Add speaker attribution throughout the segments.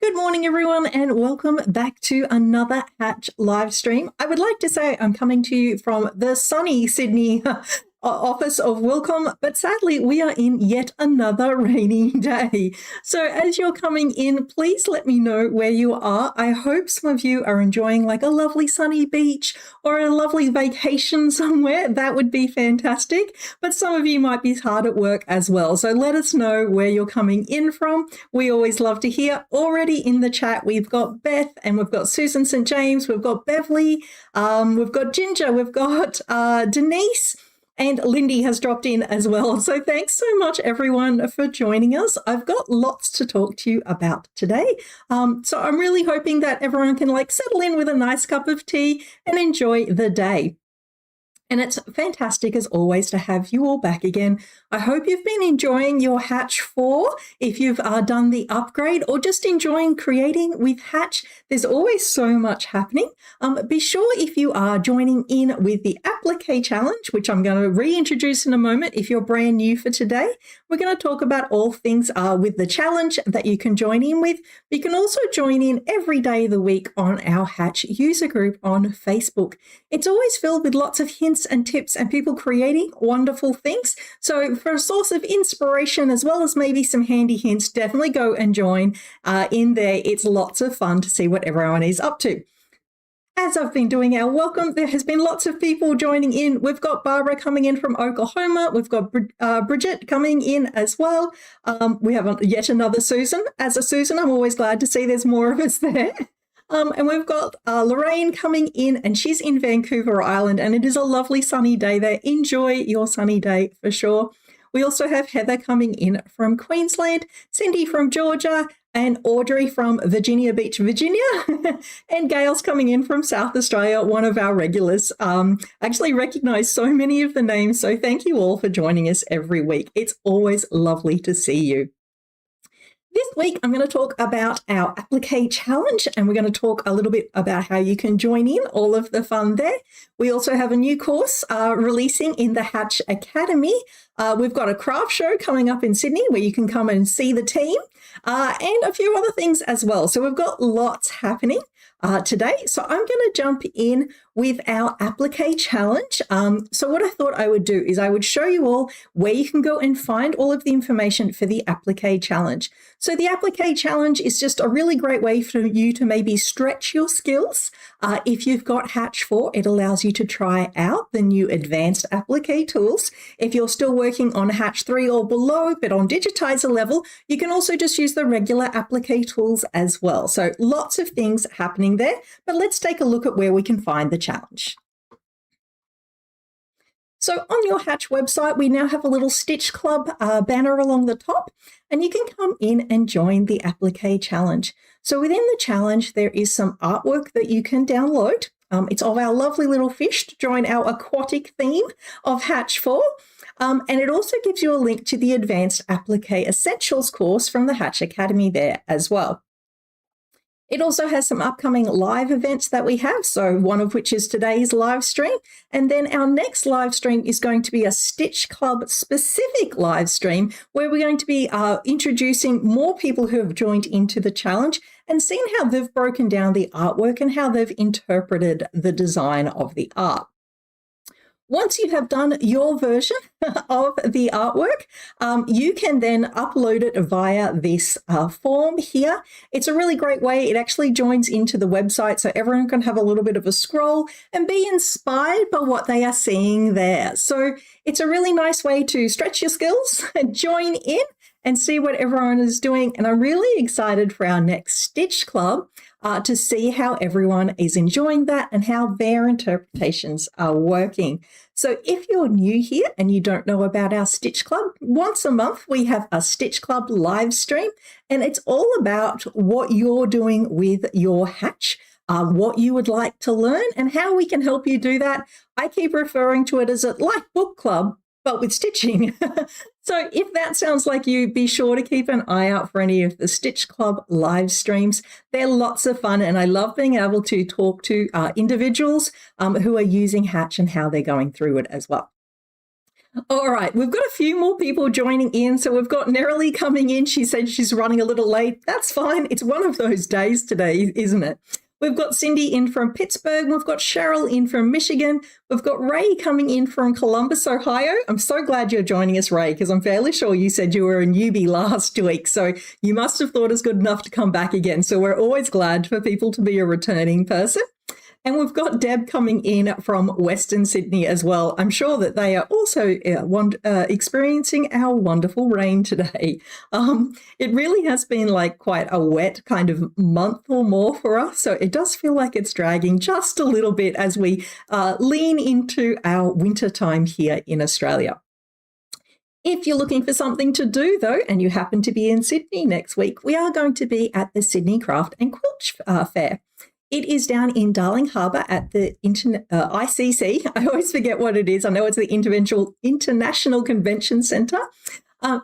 Speaker 1: Good morning, everyone, and welcome back to another Hatch live stream. I would like to say I'm coming to you from the sunny Sydney office of Wilcom, but sadly we are in yet another rainy day. So as you're coming in, please let me know where you are. I hope some of you are enjoying like a lovely sunny beach or a lovely vacation somewhere. That would be fantastic. But some of you might be hard at work as well. So let us know where you're coming in from. We always love to hear. Already in the chat, we've got Beth and we've got Susan St. James, we've got Beverly, we've got Ginger, we've got Denise, and Lindy has dropped in as well. So thanks so much, everyone, for joining us. I've got lots to talk to you about today. So I'm really hoping that everyone can settle in with a nice cup of tea and enjoy the day. And it's fantastic, as always, to have you all back again. I hope you've been enjoying your Hatch 4, if you've done the upgrade, or just enjoying creating with Hatch. There's always so much happening. Be sure, if you are joining in with the Applique Challenge, which I'm going to reintroduce in a moment if you're brand new for today, we're going to talk about all things with the challenge that you can join in with. You can also join in every day of the week on our Hatch user group on Facebook. It's always filled with lots of hints and tips and people creating wonderful things. So for a source of inspiration as well as maybe some handy hints, definitely go and join in there. It's lots of fun to see what everyone is up to. As I've been doing our welcome, there has been lots of people joining in. We've got Barbara coming in from Oklahoma. We've got Bridget coming in as well. We have yet another Susan. As a Susan, I'm always glad to see there's more of us there. And we've got Lorraine coming in, and she's in Vancouver Island, and it is a lovely sunny day there. Enjoy your sunny day for sure. We also have Heather coming in from Queensland, Cindy from Georgia, and Audrey from Virginia Beach, Virginia, and Gail's coming in from South Australia, one of our regulars. I actually recognise so many of the names, so thank you all for joining us every week. It's always lovely to see you. This week, I'm going to talk about our Applique Challenge, and we're going to talk a little bit about how you can join in, all of the fun there. We also have a new course releasing in the Hatch Academy. We've got a craft show coming up in Sydney where you can come and see the team and a few other things as well. So we've got lots happening today. So I'm going to jump in with our Applique Challenge. So what I thought I would do is I would show you all where you can go and find all of the information for the Applique Challenge. So the Applique Challenge is just a really great way for you to maybe stretch your skills. If you've got Hatch 4, it allows you to try out the new advanced applique tools. If you're still working on Hatch 3 or below, but on Digitizer level, you can also just use the regular applique tools as well. So lots of things happening there, but let's take a look at where we can find the challenge. So on your Hatch website, we now have a little Stitch Club banner along the top, and you can come in and join the Applique Challenge. So within the challenge, there is some artwork that you can download. It's of our lovely little fish to join our aquatic theme of Hatch 4. And it also gives you a link to the Advanced Applique Essentials course from the Hatch Academy there as well. It also has some upcoming live events that we have, so one of which is today's live stream. And then our next live stream is going to be a Stitch Club specific live stream where we're going to be introducing more people who have joined into the challenge and seeing how they've broken down the artwork and how they've interpreted the design of the art. Once you have done your version of the artwork, you can then upload it via this form here. It's a really great way. It actually joins into the website so everyone can have a little bit of a scroll and be inspired by what they are seeing there. So it's a really nice way to stretch your skills, join in, and see what everyone is doing. And I'm really excited for our next Stitch Club to see how everyone is enjoying that and how their interpretations are working. So if you're new here and you don't know about our Stitch Club, once a month we have a Stitch Club live stream, and it's all about what you're doing with your Hatch, what you would like to learn and how we can help you do that. I keep referring to it as a like book club, but with stitching. So if that sounds like you, be sure to keep an eye out for any of the Stitch Club live streams. They're lots of fun, and I love being able to talk to individuals who are using Hatch and how they're going through it as well. All right, we've got a few more people joining in. So we've got Nerily coming in. She said she's running a little late. That's fine. It's one of those days today, isn't it? We've got Cindy in from Pittsburgh. We've got Cheryl in from Michigan. We've got Ray coming in from Columbus, Ohio. I'm so glad you're joining us, Ray, because I'm fairly sure you said you were a newbie last week. So you must have thought us good enough to come back again. So we're always glad for people to be a returning person. And we've got Deb coming in from Western Sydney as well. I'm sure that they are also experiencing our wonderful rain today. It really has been like quite a wet kind of month or more for us. So it does feel like it's dragging just a little bit as we lean into our winter time here in Australia. If you're looking for something to do, though, and you happen to be in Sydney next week, we are going to be at the Sydney Craft and Quilt Fair. It is down in Darling Harbour at the ICC. I always forget what it is. I know it's the International Convention Centre.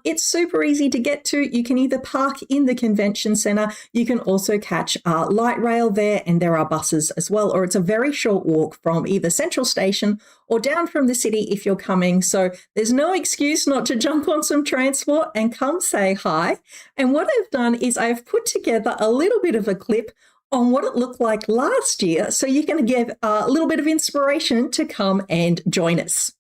Speaker 1: It's super easy to get to. You can either park in the convention centre, you can also catch light rail there, and there are buses as well, or it's a very short walk from either Central Station or down from the city if you're coming. So there's no excuse not to jump on some transport and come say hi. And what I've done is I've put together a little bit of a clip on what it looked like last year, so you can give a little bit of inspiration to come and join us.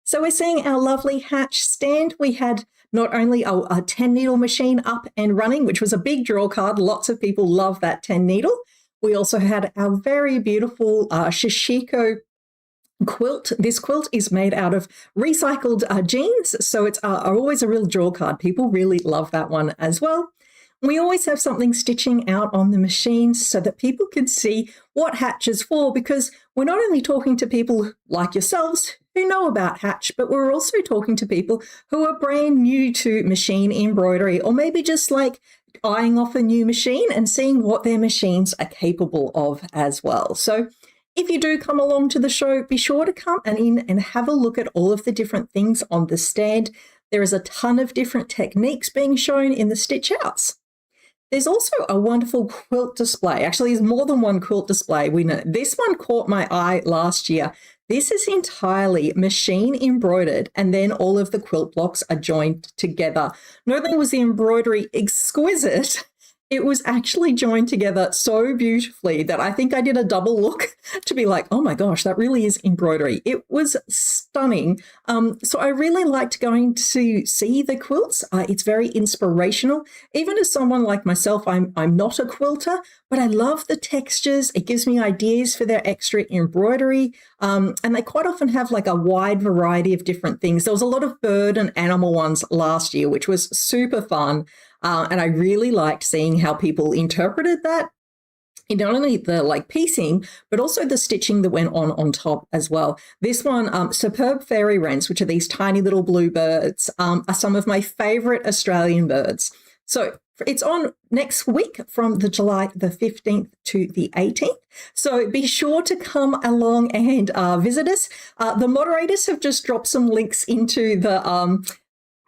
Speaker 1: So we're seeing our lovely hatch stand. We had not only a 10 needle machine up and running, which was a big draw card. Lots of people love that 10 needle. We also had our very beautiful Shishiko quilt. This quilt is made out of recycled jeans, so it's always a real draw card. People really love that one as well. We always have something stitching out on the machines so that people can see what Hatch is for, because we're not only talking to people like yourselves who know about Hatch, but we're also talking to people who are brand new to machine embroidery, or maybe just like eyeing off a new machine and seeing what their machines are capable of as well. So if you do come along to the show, be sure to come in and have a look at all of the different things on the stand. There is a ton of different techniques being shown in the stitch outs. There's also a wonderful quilt display. Actually, there's more than one quilt display. We know this one caught my eye last year. This is entirely machine embroidered, and then all of the quilt blocks are joined together. Not only was the embroidery exquisite, it was actually joined together so beautifully that I think I did a double look to be like, oh my gosh, that really is embroidery. It was stunning. So I really liked going to see the quilts. It's very inspirational. Even as someone like myself, I'm not a quilter, but I love the textures. It gives me ideas for their extra embroidery. And they quite often have like a wide variety of different things. There was a lot of bird and animal ones last year, which was super fun. And I really liked seeing how people interpreted that. And not only the like piecing, but also the stitching that went on top as well. This one, superb fairy wrens, which are these tiny little blue birds, are some of my favorite Australian birds. So it's on next week from the July the 15th to the 18th. So be sure to come along and visit us. The moderators have just dropped some links into the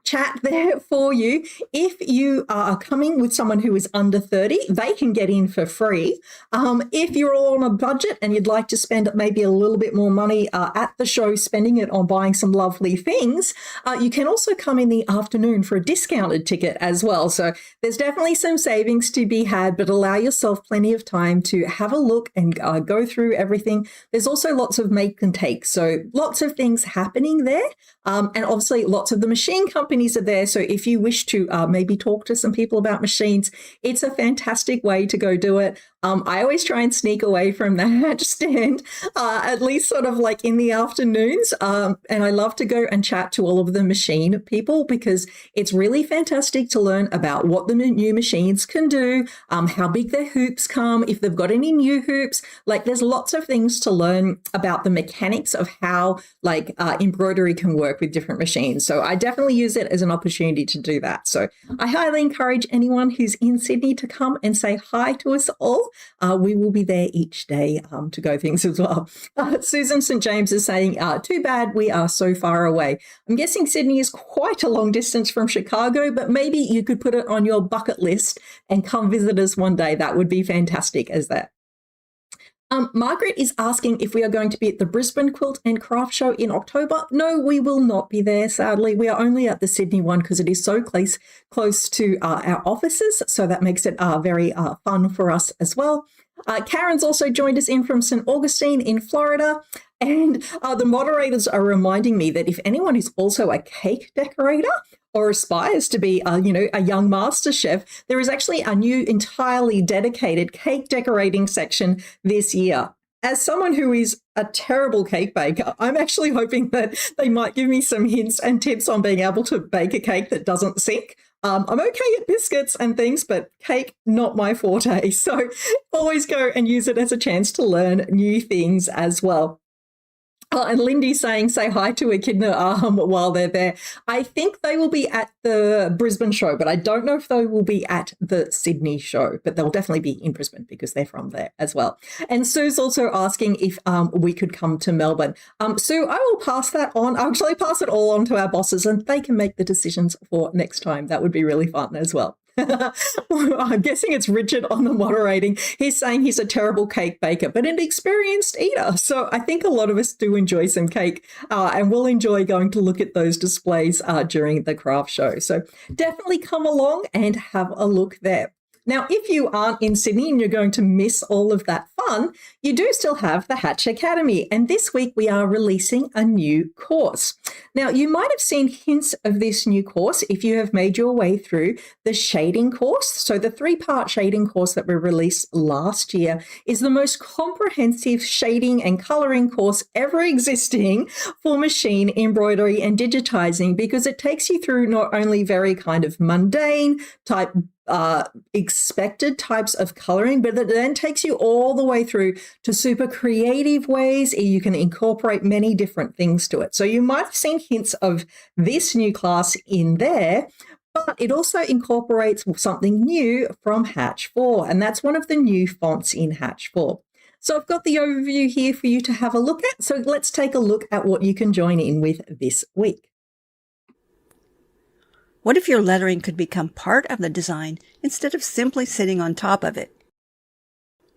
Speaker 1: chat there for you. If you are coming with someone who is under 30, they can get in for free. If you're all on a budget and you'd like to spend maybe a little bit more money at the show, spending it on buying some lovely things, you can also come in the afternoon for a discounted ticket as well. So there's definitely some savings to be had, but allow yourself plenty of time to have a look and go through everything. There's also lots of make and take, so lots of things happening there. And obviously lots of the machine companies are there. So if you wish to maybe talk to some people about machines, it's a fantastic way to go do it. I always try and sneak away from the hatch stand, at least sort of like in the afternoons. And I love to go and chat to all of the machine people, because it's really fantastic to learn about what the new machines can do, how big their hoops come, if they've got any new hoops. Like there's lots of things to learn about the mechanics of how like embroidery can work with different machines. So I definitely use it as an opportunity to do that. So I highly encourage anyone who's in Sydney to come and say hi to us all. We will be there each day to go things as well. Susan St. James is saying, too bad we are so far away. I'm guessing Sydney is quite a long distance from Chicago, but maybe you could put it on your bucket list and come visit us one day. That would be fantastic as that. Margaret is asking if we are going to be at the Brisbane Quilt and Craft Show in October. No, we will not be there, sadly. We are only at the Sydney one because it is so close to our offices, so that makes it very fun for us as well. Karen's also joined us in from St. Augustine in Florida. And the moderators are reminding me that if anyone is also a cake decorator or aspires to be, a young master chef, there is actually a new entirely dedicated cake decorating section this year. As someone who is a terrible cake baker, I'm actually hoping that they might give me some hints and tips on being able to bake a cake that doesn't sink. I'm okay at biscuits and things, but cake, not my forte. So always go and use it as a chance to learn new things as well. And Lindy's saying, say hi to Echidna while they're there. I think they will be at the Brisbane show, but I don't know if they will be at the Sydney show, but they'll definitely be in Brisbane because they're from there as well. And Sue's also asking if we could come to Melbourne. Sue, I will pass that on. I'll actually pass it all on to our bosses and they can make the decisions for next time. That would be really fun as well. I'm guessing it's Richard on the moderating. He's saying he's a terrible cake baker, but an experienced eater. So I think a lot of us do enjoy some cake and we'll enjoy going to look at those displays during the craft show. So definitely come along and have a look there. Now, if you aren't in Sydney and you're going to miss all of that fun, you do still have the Hatch Academy. And this week we are releasing a new course. Now, you might have seen hints of this new course if you have made your way through the shading course. So the 3-part shading course that we released last year is the most comprehensive shading and coloring course ever existing for machine embroidery and digitizing, because it takes you through not only very kind of mundane type expected types of coloring, but it then takes you all the way through to super creative ways. You can incorporate many different things to it. So you might have seen hints of this new class in there, but it also incorporates something new from Hatch 4, and that's one of the new fonts in Hatch 4. So I've got the overview here for you to have a look at. So let's take a look at what you can join in with this week.
Speaker 2: What if your lettering could become part of the design instead of simply sitting on top of it?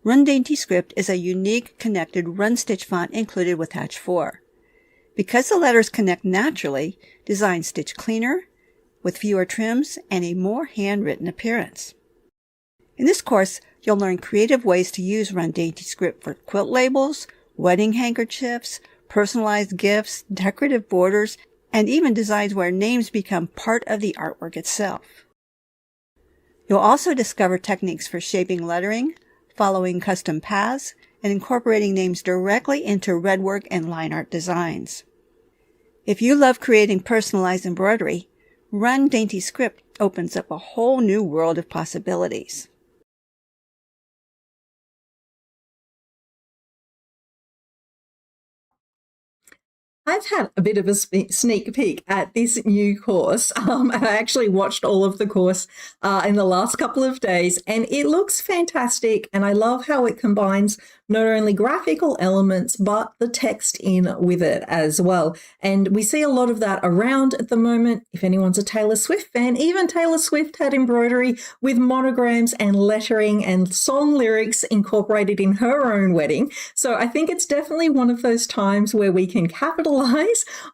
Speaker 2: Run Dainty Script is a unique connected run stitch font included with Hatch 4. Because the letters connect naturally, designs stitch cleaner, with fewer trims, and a more handwritten appearance. In this course, you'll learn creative ways to use Run Dainty Script for quilt labels, wedding handkerchiefs, personalized gifts, decorative borders, and even designs where names become part of the artwork itself. You'll also discover techniques for shaping lettering, following custom paths, and incorporating names directly into redwork and line art designs. If you love creating personalized embroidery, Run Dainty Script opens up a whole new world of possibilities.
Speaker 1: I've had a bit of a sneak peek at this new course. I actually watched all of the course in the last couple of days, and it looks fantastic. And I love how it combines not only graphical elements, but the text in with it as well. And we see a lot of that around at the moment. If anyone's a Taylor Swift fan, even Taylor Swift had embroidery with monograms and lettering and song lyrics incorporated in her own wedding. So I think it's definitely one of those times where we can capitalize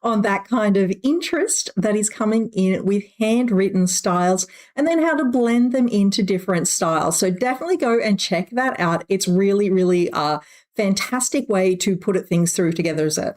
Speaker 1: on that kind of interest that is coming in with handwritten styles, and then how to blend them into different styles. So definitely go and check that out. It's really, really a fantastic way to put things through together as a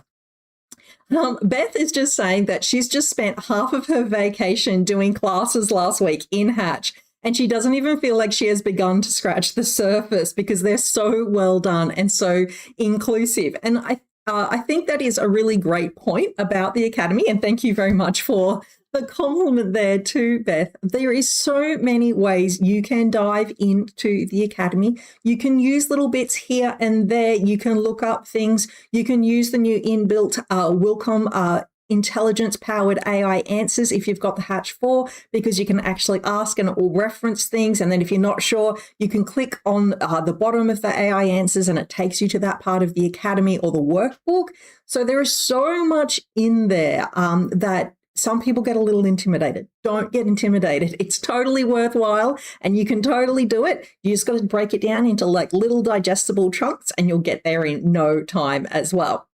Speaker 1: Beth is just saying that she's just spent half of her vacation doing classes last week in Hatch, and she doesn't even feel like she has begun to scratch the surface because they're so well done and so inclusive. And I think that is a really great point about the Academy, and thank you very much for the compliment there too, Beth. There is so many ways you can dive into the Academy. You can use little bits here and there. You can look up things. You can use the new inbuilt Wilcom intelligence-powered AI answers if you've got the Hatch 4, because you can actually ask and it will reference things. And then if you're not sure, you can click on the bottom of the AI answers and it takes you to that part of the Academy or the workbook. So there is so much in there that some people get a little intimidated. Don't get intimidated. It's totally worthwhile and you can totally do it. You just got to break it down into like little digestible chunks and you'll get there in no time as well.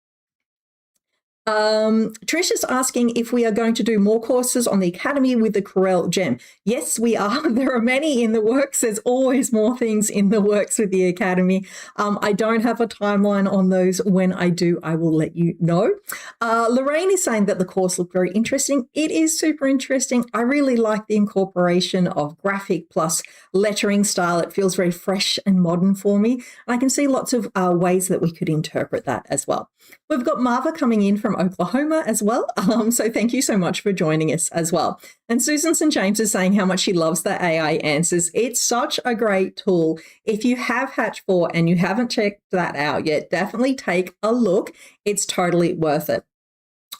Speaker 1: Trish is asking if we are going to do more courses on the Academy with the Corel gem. Yes, we are. There are many in the works. There's always more things in the works with the Academy. I don't have a timeline on those. When I do, I will let you know. Lorraine is saying that the course looked very interesting. It is super interesting. I really like the incorporation of graphic plus lettering style. It feels very fresh and modern for me. And I can see lots of ways that we could interpret that as well. We've got Marva coming in from Oklahoma as well. So thank you so much for joining us as well. And Susan St. James is saying how much she loves the AI answers. It's such a great tool. If you have Hatch 4 and you haven't checked that out yet, definitely take a look. It's totally worth it.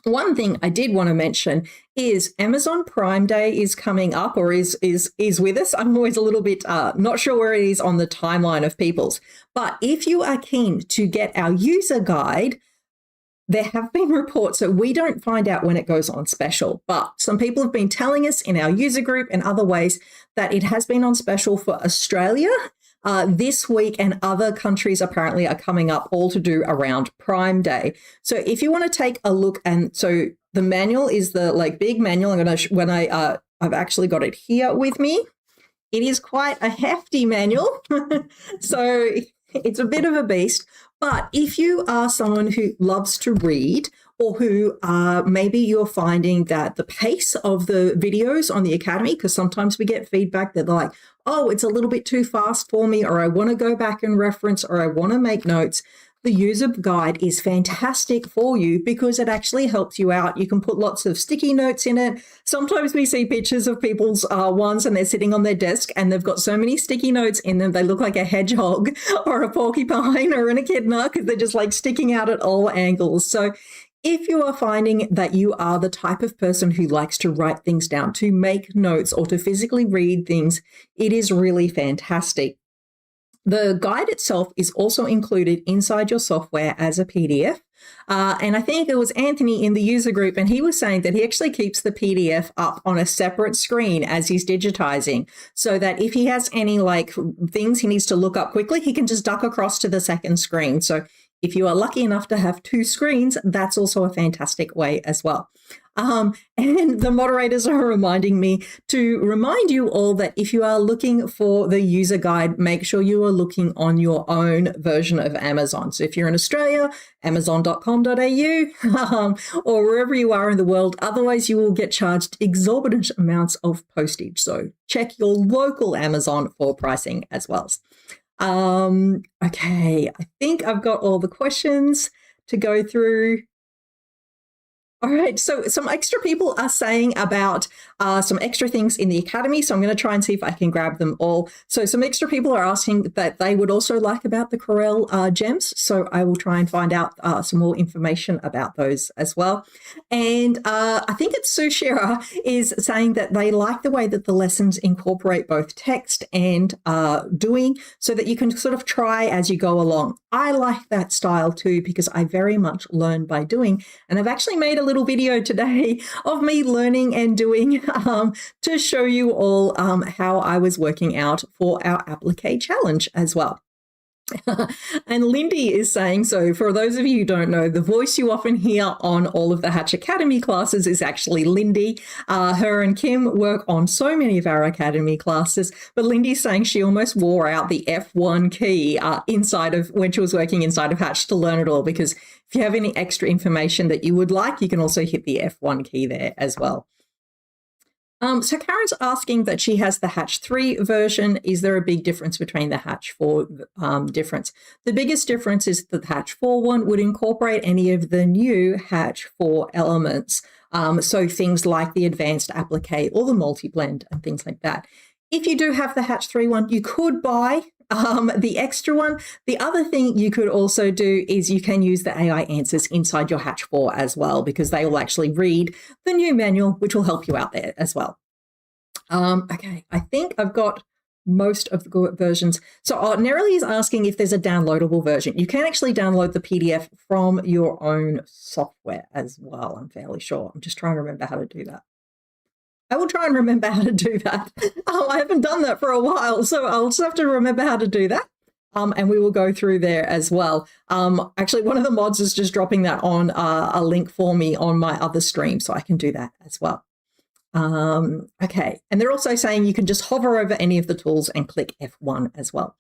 Speaker 1: One thing I did want to mention is Amazon Prime Day is coming up or is with us. I'm always a little bit not sure where it is on the timeline of people's. But if you are keen to get our user guide, there have been reports that we don't find out when it goes on special, but some people have been telling us in our user group and other ways that it has been on special for Australia this week, and other countries apparently are coming up all to do around Prime Day. So if you want to take a look, and so the manual is the like big manual. I'm going to I've actually got it here with me. It is quite a hefty manual, so it's a bit of a beast. But if you are someone who loves to read, or who maybe you're finding that the pace of the videos on the Academy, because sometimes we get feedback that they're like, oh, it's a little bit too fast for me, or I want to go back and reference, or I want to make notes, the user guide is fantastic for you because it actually helps you out. You can put lots of sticky notes in it. Sometimes we see pictures of people's ones and they're sitting on their desk and they've got so many sticky notes in them. They look like a hedgehog or a porcupine or an echidna because they're just like sticking out at all angles. So if you are finding that you are the type of person who likes to write things down, to make notes, or to physically read things, it is really fantastic. The guide itself is also included inside your software as a PDF. And I think it was Anthony in the user group, and he was saying that he actually keeps the PDF up on a separate screen as he's digitizing, so that if he has any like things he needs to look up quickly, he can just duck across to the second screen. So if you are lucky enough to have two screens, that's also a fantastic way as well. And the moderators are reminding me to remind you all that if you are looking for the user guide, make sure you are looking on your own version of Amazon. So if you're in Australia, amazon.com.au, or wherever you are in the world, otherwise you will get charged exorbitant amounts of postage. So check your local Amazon for pricing as well. Okay, I think I've got all the questions to go through. All right, so some extra people are saying about some extra things in the Academy, so I'm going to try and see if I can grab them all. So some extra people are asking that they would also like about the Corel gems, so I will try and find out some more information about those as well. And I think it's Sushira is saying that they like the way that the lessons incorporate both text and doing, so that you can sort of try as you go along. I like that style too, because I very much learn by doing, and I've actually made a little video today of me learning and doing to show you all how I was working out for our Applique challenge as well. And Lindy is saying, so for those of you who don't know, the voice you often hear on all of the Hatch Academy classes is actually Lindy. Her and Kim work on so many of our Academy classes, but Lindy's saying she almost wore out the F1 key inside of when she was working inside of Hatch to learn it all, because if you have any extra information that you would like, you can also hit the F1 key there as well. So Karen's asking that she has the Hatch 3 version. Is there a big difference between the Hatch 4 difference? The biggest difference is that the Hatch 4 one would incorporate any of the new Hatch 4 elements. So things like the advanced applique or the multi-blend and things like that. If you do have the Hatch 3 one, you could buy the extra one. The other thing you could also do is you can use the AI answers inside your Hatch 4 as well, because they will actually read the new manual, which will help you out there as well. Okay, I think I've got most of the versions. So Nerily is asking if there's a downloadable version. You can actually download the PDF from your own software as well, I'm fairly sure. I'm just trying to remember how to do that. I will try and remember how to do that. I haven't done that for a while, so I'll just have to remember how to do that. And we will go through there as well. Actually, one of the mods is just dropping that on a link for me on my other stream, so I can do that as well. Okay, and they're also saying you can just hover over any of the tools and click F1 as well.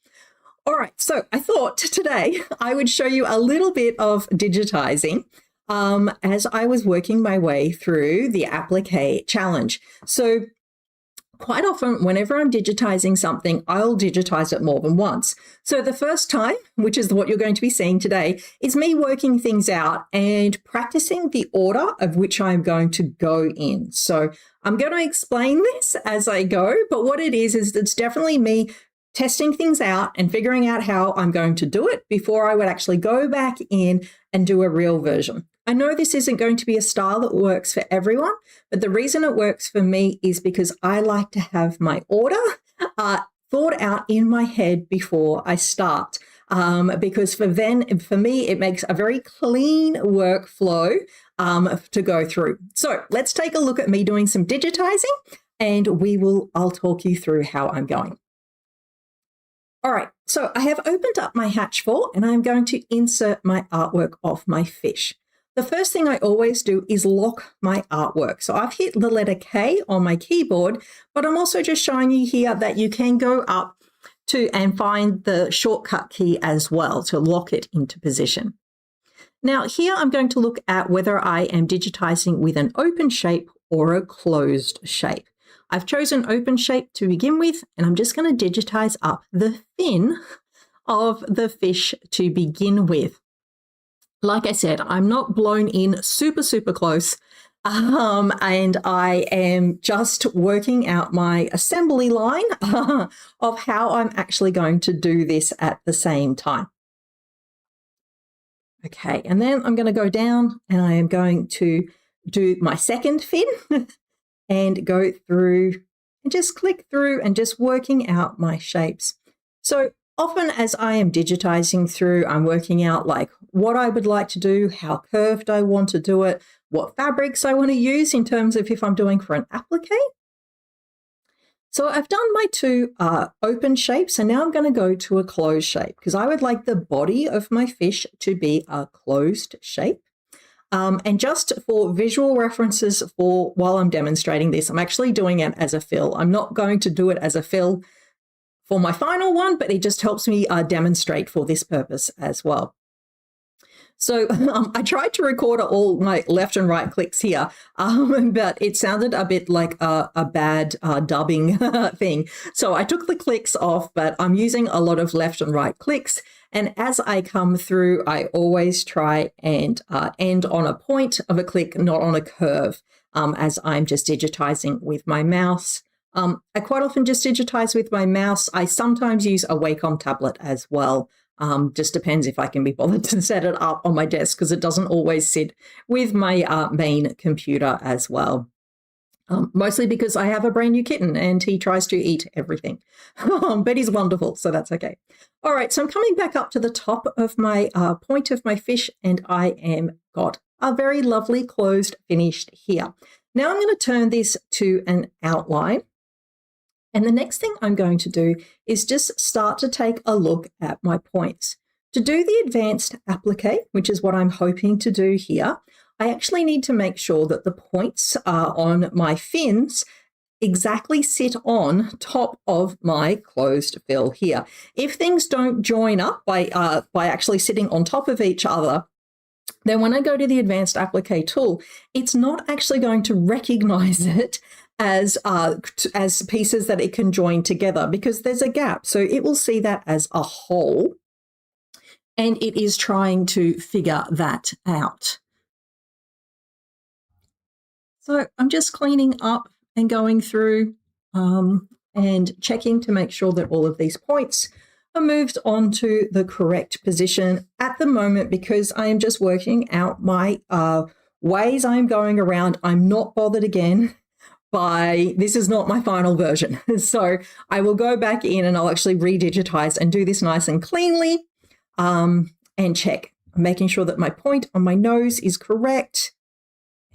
Speaker 1: All right, so I thought today I would show you a little bit of digitizing as I was working my way through the Applique challenge. So quite often, whenever I'm digitizing something, I'll digitize it more than once. So the first time, which is what you're going to be seeing today, is me working things out and practicing the order of which I'm going to go in. So I'm going to explain this as I go, but what it is it's definitely me testing things out and figuring out how I'm going to do it before I would actually go back in and do a real version. I know this isn't going to be a style that works for everyone, but the reason it works for me is because I like to have my order thought out in my head before I start. Because for me, it makes a very clean workflow to go through. So let's take a look at me doing some digitizing, and I'll talk you through how I'm going. All right, so I have opened up my Hatch 4 and I'm going to insert my artwork of my fish. The first thing I always do is lock my artwork. So I've hit the letter K on my keyboard, but I'm also just showing you here that you can go up to and find the shortcut key as well to lock it into position. Now here I'm going to look at whether I am digitizing with an open shape or a closed shape. I've chosen open shape to begin with, and I'm just going to digitize up the fin of the fish to begin with. Like I said, I'm not blown in super close, and I am just working out my assembly line of how I'm actually going to do this at the same time. Okay, and then I'm going to go down and I am going to do my second fin and go through and just click through and just working out my shapes. So often as I am digitizing through, I'm working out like what I would like to do, how curved I want to do it, what fabrics I want to use in terms of if I'm doing for an applique. So I've done my two open shapes, and now I'm going to go to a closed shape because I would like the body of my fish to be a closed shape. And just for visual references for while I'm demonstrating this, I'm actually doing it as a fill. I'm not going to do it as a fill for my final one, but it just helps me demonstrate for this purpose as well. So I tried to record all my left and right clicks here, but it sounded a bit like a bad dubbing thing. So I took the clicks off, but I'm using a lot of left and right clicks. And as I come through, I always try and end on a point of a click, not on a curve, as I'm just digitizing with my mouse. I quite often just digitize with my mouse. I sometimes use a Wacom tablet as well. Just depends if I can be bothered to set it up on my desk because it doesn't always sit with my main computer as well. Mostly because I have a brand new kitten and he tries to eat everything. But he's wonderful, so that's okay. All right, so I'm coming back up to the top of my point of my fish, and I am got a very lovely closed finished here. Now I'm going to turn this to an outline. And the next thing I'm going to do is just start to take a look at my points. To do the advanced applique, which is what I'm hoping to do here, I actually need to make sure that the points on my fins exactly sit on top of my closed fill here. If things don't join up by actually sitting on top of each other, then when I go to the advanced applique tool, it's not actually going to recognize it as pieces that it can join together because there's a gap. So it will see that as a whole, and it is trying to figure that out. So I'm just cleaning up and going through and checking to make sure that all of these points are moved onto the correct position at the moment because I am just working out my ways I'm going around. I'm not bothered again this is not my final version. So I will go back in and I'll actually redigitize and do this nice and cleanly, and check, making sure that my point on my nose is correct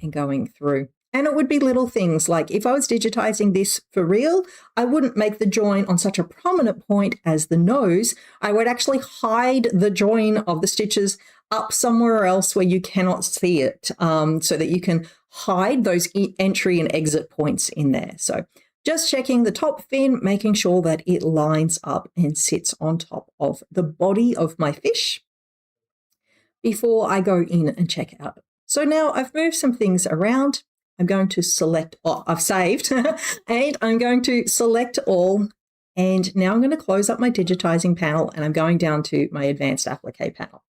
Speaker 1: and going through. And it would be little things like if I was digitizing this for real, I wouldn't make the join on such a prominent point as the nose. I would actually hide the join of the stitches up somewhere else where you cannot see it, so that you can hide those entry and exit points in there. So just checking the top fin, making sure that it lines up and sits on top of the body of my fish before I go in and check out. So now I've moved some things around. I'm going to select, I've saved, and I'm going to select all. And now I'm going to close up my digitizing panel and I'm going down to my advanced applique panel.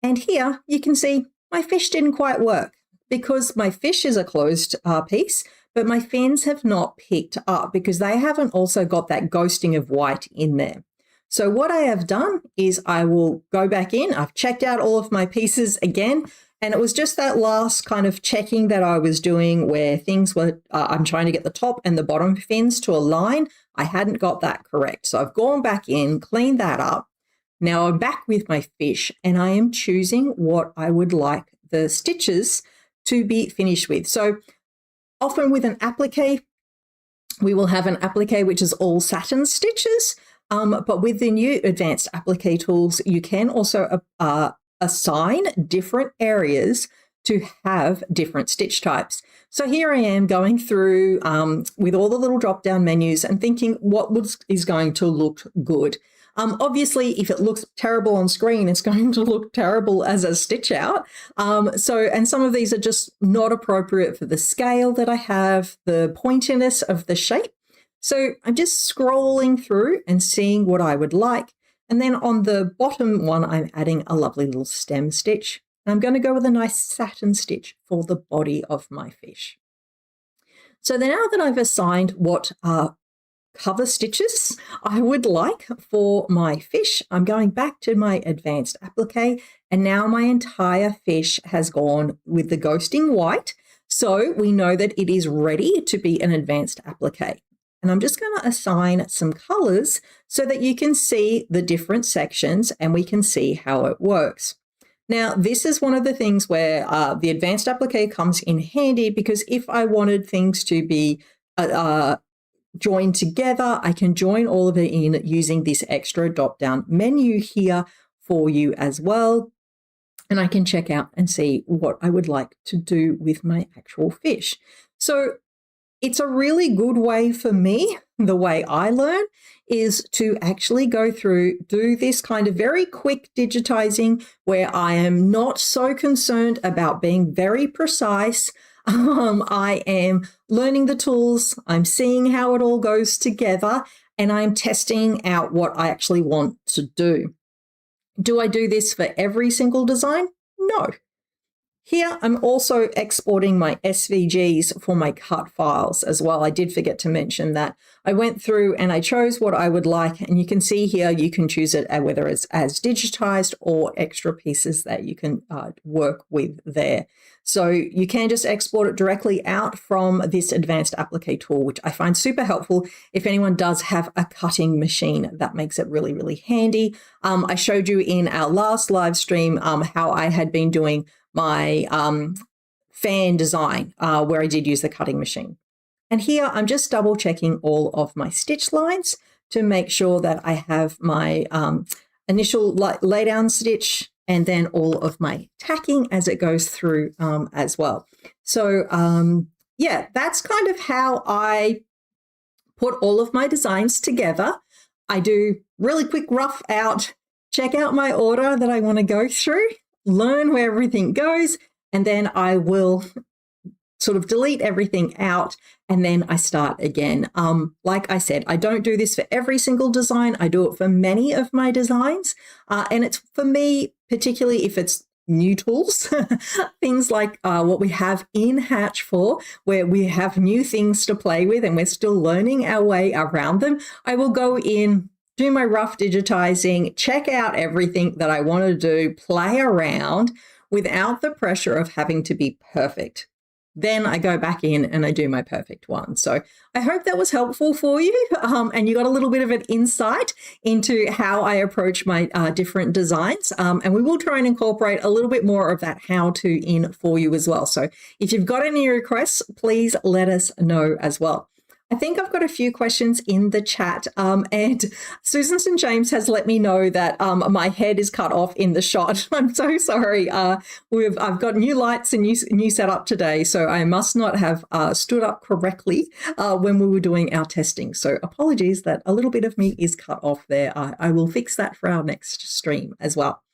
Speaker 1: And here you can see my fish didn't quite work because my fish is a closed piece, but my fins have not picked up because they haven't also got that ghosting of white in there. So what I have done is I will go back in. I've checked out all of my pieces again. And it was just that last kind of checking that I was doing where things were, I'm trying to get the top and the bottom fins to align. I hadn't got that correct. So I've gone back in, cleaned that up. Now I'm back with my fish and I am choosing what I would like the stitches to be finished with. So often with an applique, we will have an applique which is all satin stitches. But with the new advanced applique tools, you can also assign different areas to have different stitch types. So here I am going through with all the little drop down menus and thinking what is going to look good. Obviously, if it looks terrible on screen, it's going to look terrible as a stitch out. And some of these are just not appropriate for the scale that I have, the pointiness of the shape. So I'm just scrolling through and seeing what I would like. And then on the bottom one, I'm adding a lovely little stem stitch. And I'm going to go with a nice satin stitch for the body of my fish. So now that I've assigned what cover stitches I would like for my fish, I'm going back to my advanced applique. And now my entire fish has gone with the ghosting white. So we know that it is ready to be an advanced applique. And I'm just going to assign some colors so that you can see the different sections and we can see how it works. Now, this is one of the things where the advanced applique comes in handy because if I wanted things to be joined together, I can join all of it in using this extra drop-down menu here for you as well. And I can check out and see what I would like to do with my actual fish. So it's a really good way for me, the way I learn, is to actually go through, do this kind of very quick digitizing where I am not so concerned about being very precise. I am learning the tools, I'm seeing how it all goes together, and I'm testing out what I actually want to do. Do I do this for every single design? No. Here, I'm also exporting my SVGs for my cut files as well. I did forget to mention that. I went through and I chose what I would like, and you can see here, you can choose it whether it's as digitized or extra pieces that you can work with there. So you can just export it directly out from this advanced applique tool, which I find super helpful. If anyone does have a cutting machine, that makes it really, really handy. I showed you in our last live stream how I had been doing my fan design where I did use the cutting machine. And here I'm just double checking all of my stitch lines to make sure that I have my initial lay down stitch and then all of my tacking as it goes through as well. So yeah, that's kind of how I put all of my designs together. I do really quick rough out, check out my order that I want to go through, learn where everything goes, and then I will sort of delete everything out and then I start again. Like I said, I don't do this for every single design. I do it for many of my designs. And it's for me, particularly if it's new tools, things like what we have in Hatch 4, where we have new things to play with and we're still learning our way around them. I will go in, do my rough digitizing, check out everything that I want to do, play around without the pressure of having to be perfect. Then I go back in and I do my perfect one. So I hope that was helpful for you, and you got a little bit of an insight into how I approach my different designs. And we will try and incorporate a little bit more of that how-to in for you as well. So if you've got any requests, please let us know as well. I think I've got a few questions in the chat, and Susan St. James has let me know that my head is cut off in the shot. I'm so sorry. I've got new lights and new setup today, so I must not have stood up correctly when we were doing our testing. So apologies that a little bit of me is cut off there. I will fix that for our next stream as well.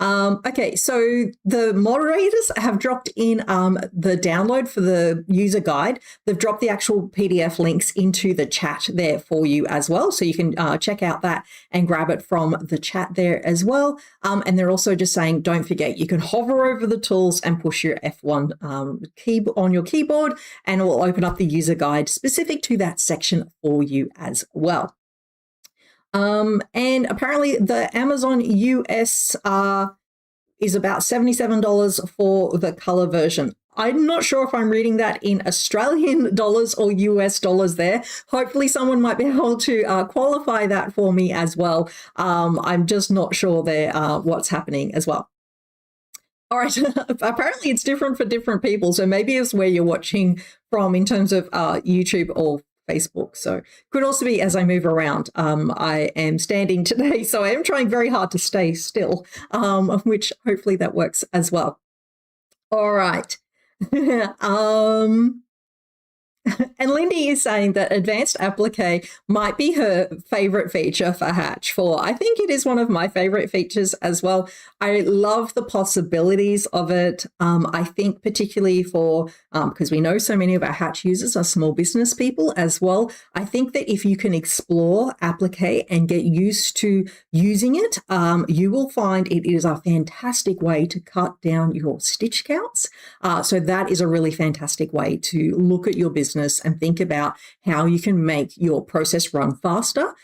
Speaker 1: Okay, so the moderators have dropped in the download for the user guide. They've dropped the actual PDF links into the chat there for you as well. So you can check out that and grab it from the chat there as well. And they're also just saying, don't forget, you can hover over the tools and push your F1 key on your keyboard, and it will open up the user guide specific to that section for you as well. And apparently the Amazon US is about $77 for the color version. I'm not sure if I'm reading that in Australian dollars or US dollars there. Hopefully someone might be able to qualify that for me as well. I'm just not sure there what's happening as well. All right, apparently it's different for different people. So maybe it's where you're watching from in terms of YouTube or Facebook. So could also be as I move around. I am standing today, so I am trying very hard to stay still, which hopefully that works as well. All right. And Lindy is saying that advanced applique might be her favorite feature for Hatch 4. I think it is one of my favorite features as well. I love the possibilities of it. I think particularly for, because we know so many of our Hatch users are small business people as well. I think that if you can explore applique and get used to using it, you will find it is a fantastic way to cut down your stitch counts. So that is a really fantastic way to look at your business and think about how you can make your process run faster.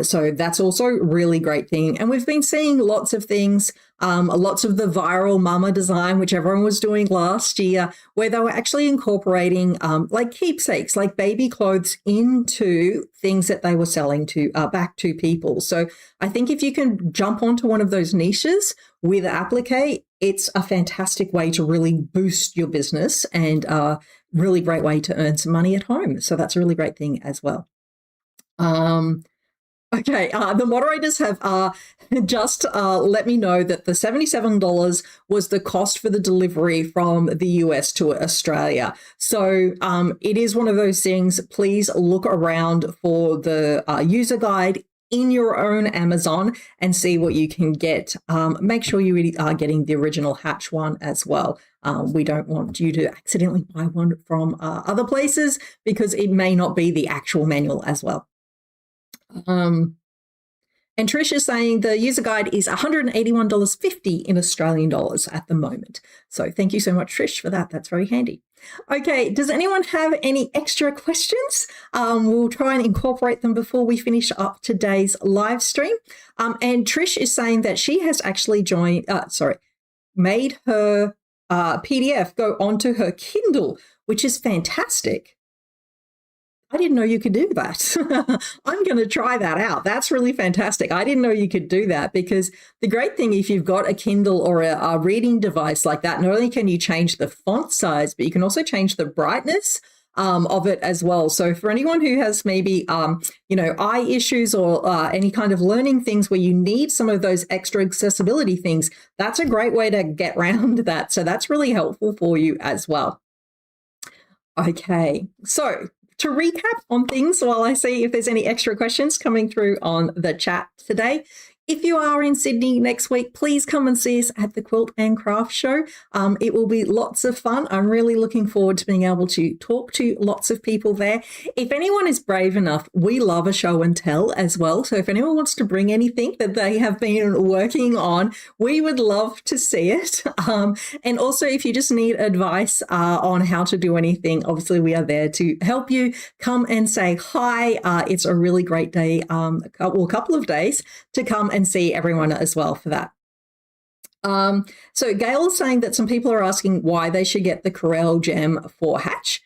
Speaker 1: So that's also a really great thing. And we've been seeing lots of things, lots of the viral mama design, which everyone was doing last year, where they were actually incorporating like keepsakes, like baby clothes into things that they were selling to back to people. So I think if you can jump onto one of those niches with applique, it's a fantastic way to really boost your business and really great way to earn some money at home. So that's a really great thing as well. Okay, the moderators have just let me know that the $77 was the cost for the delivery from the US to Australia. So it is one of those things. Please look around for the user guide in your own Amazon and see what you can get. Make sure you really are getting the original Hatch one as well. We don't want you to accidentally buy one from other places because it may not be the actual manual as well. And Trish is saying the user guide is $181.50 in Australian dollars at the moment. So thank you so much, Trish, for that. That's very handy. Okay, does anyone have any extra questions? We'll try and incorporate them before we finish up today's live stream. And Trish is saying that she has actually made her PDF go onto her Kindle, which is fantastic. I didn't know you could do that. I'm going to try that out. That's really fantastic. I didn't know you could do that, because the great thing, if you've got a Kindle or a reading device like that, not only can you change the font size, but you can also change the brightness of it as well. So for anyone who has maybe, eye issues or any kind of learning things where you need some of those extra accessibility things, that's a great way to get around that. So that's really helpful for you as well. Okay, so to recap on things while I see if there's any extra questions coming through on the chat today. If you are in Sydney next week, please come and see us at the Quilt and Craft Show. It will be lots of fun. I'm really looking forward to being able to talk to lots of people there. If anyone is brave enough, we love a show and tell as well. So if anyone wants to bring anything that they have been working on, we would love to see it. And also, if you just need advice on how to do anything, obviously we are there to help you. Come and say hi. It's a really great day, a couple of days to come and see everyone as well for that. So Gail is saying that some people are asking why they should get the Corel gem for Hatch.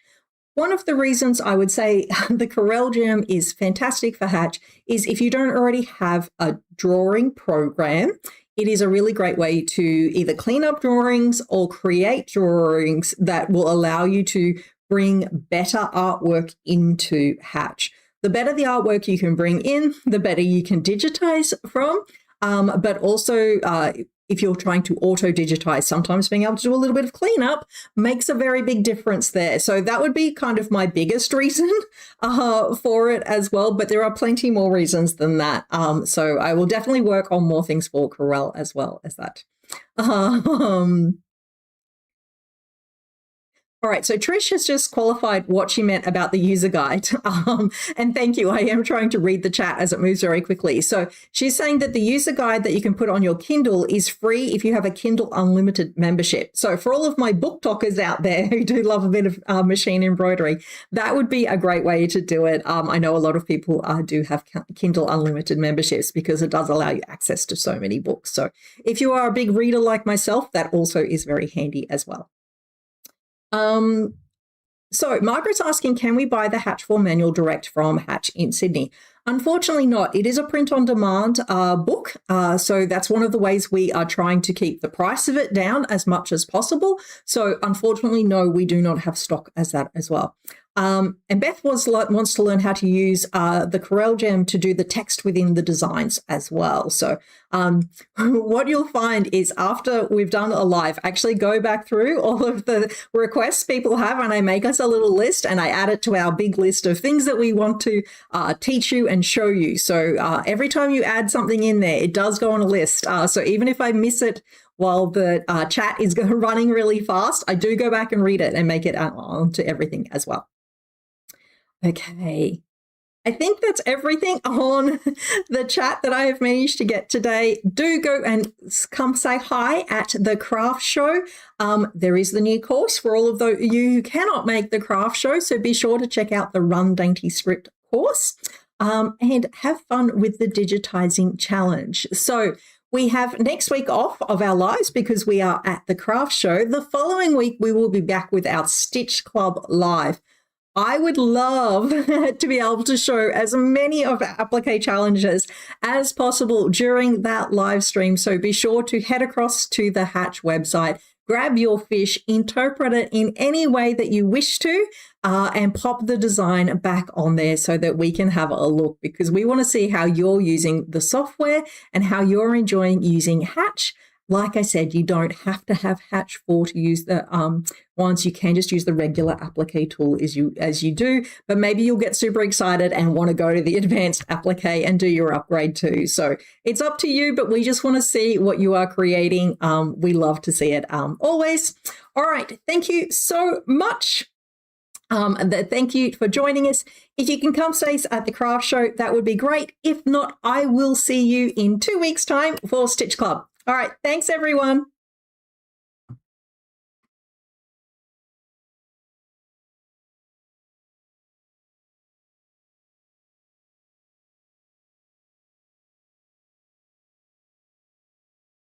Speaker 1: One of the reasons I would say the Corel gem is fantastic for Hatch is if you don't already have a drawing program, it is a really great way to either clean up drawings or create drawings that will allow you to bring better artwork into Hatch. The better the artwork you can bring in, the better you can digitize from. But also, if you're trying to auto-digitize, sometimes being able to do a little bit of cleanup makes a very big difference there. So that would be kind of my biggest reason for it as well. But there are plenty more reasons than that. So I will definitely work on more things for Corel as well as that. All right, so Trish has just qualified what she meant about the user guide. And thank you. I am trying to read the chat as it moves very quickly. So she's saying that the user guide that you can put on your Kindle is free if you have a Kindle Unlimited membership. So for all of my book talkers out there who do love a bit of machine embroidery, that would be a great way to do it. I know a lot of people do have Kindle Unlimited memberships because it does allow you access to so many books. So if you are a big reader like myself, that also is very handy as well. So Margaret's asking, can we buy the Hatch 4 manual direct from Hatch in Sydney? Unfortunately not. It is a print-on-demand book, so that's one of the ways we are trying to keep the price of it down as much as possible. So unfortunately, no, we do not have stock as that as well. And Beth wants to learn how to use the Corel gem to do the text within the designs as well. So what you'll find is after we've done a live, actually go back through all of the requests people have, and I make us a little list and I add it to our big list of things that we want to teach you and show you. So every time you add something in there, it does go on a list. So even if I miss it while the chat is running really fast, I do go back and read it and make it onto everything as well. Okay, I think that's everything on the chat that I have managed to get today. Do go and come say hi at the craft show. There is the new course for all of you who cannot make the craft show, so be sure to check out the Run Dainty Script course and have fun with the Digitizing Challenge. So we have next week off of our lives because we are at the craft show. The following week, we will be back with our Stitch Club live. I would love to be able to show as many of our applique challenges as possible during that live stream. So be sure to head across to the Hatch website, grab your fish, interpret it in any way that you wish to, and pop the design back on there so that we can have a look, because we want to see how you're using the software and how you're enjoying using Hatch. Like I said, you don't have to have Hatch 4 to use the ones. You can just use the regular applique tool as you do, but maybe you'll get super excited and want to go to the advanced applique and do your upgrade too. So it's up to you, but we just want to see what you are creating. We love to see it always. All right. Thank you so much. Thank you for joining us. If you can come stay at the craft show, that would be great. If not, I will see you in 2 weeks' time for Stitch Club. All right. Thanks, everyone.